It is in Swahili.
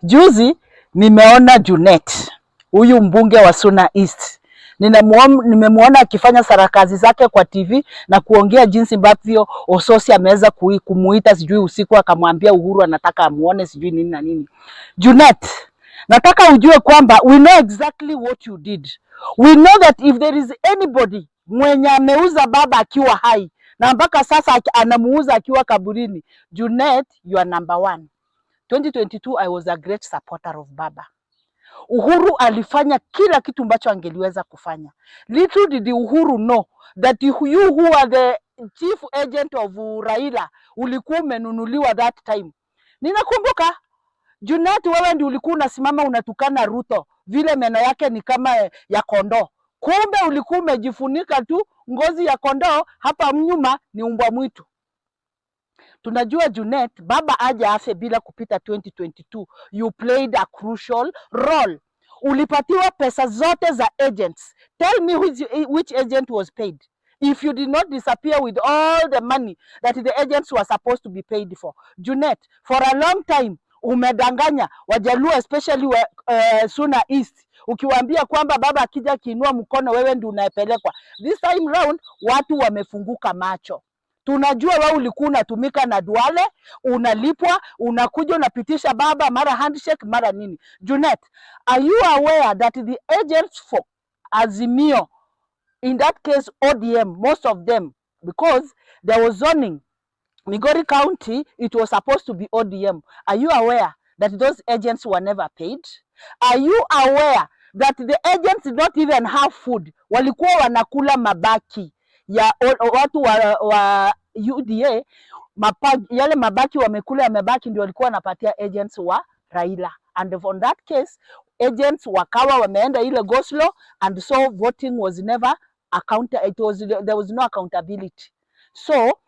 Juzi nimeona Junet, huyu mbunge wa Suna East. Nimemwona akifanya sarakazi zake kwa TV na kuongea jinsi ambavyo Ososi ameweza kumuita sijui usiku akamwambia Uhuru anataka amuone sijui nini na nini. Junet, nataka ujue kwamba we know exactly what you did. We know that if there is anybody mwenye ameuza baba akiwa hai na mpaka sasa anamuuza akiwa kaburini, Junet, you are number one. 2022 I was a great supporter of baba. Uhuru alifanya kila kitu ambacho angeliweza kufanya. Little did Uhuru know that you who are the chief agent of Raila ulikuwa umenunuliwa that time. Ninakumbuka Junet, wewe ndio ulikuwa unasimama unatukana Ruto vile meno yake ni kama ya kondoo. Kumbe ulikuwa umejifunika tu ngozi ya kondoo, hapa mnyuma ni umbwa mwitu. Tunajua Junet, baba aje afe bila kupita 2022. You played a crucial role. Ulipatiwa pesa zote za agents. Tell me which agent was paid. If you did not disappear with all the money that the agents were supposed to be paid for. Junet, for a long time, umedanganya Wajaluo especially Suna East. Ukiwaambia kwamba baba akija kiinua mkono wewe ndio unapelekwa. This time round, watu wamefunguka macho. Tunajua wewe ulikuwa unatumika na Duale, unalipwa, unakuja unapitisha baba mara handshake mara nini. Junet, are you aware that the agents for Azimio, in that case ODM, most of them, because there was zoning, Migori County, it was supposed to be ODM. Are you aware that those agents were never paid? Are you aware that the agents did not even have food? Walikuwa wanakula mabaki ya watu wa UDA, yale mabaki wamekula ya mabaki ndio walikuwa wanapatia agents wa Raila. And on that case, agents wakawa wameenda ile go slow, and so voting was never there was no accountability. So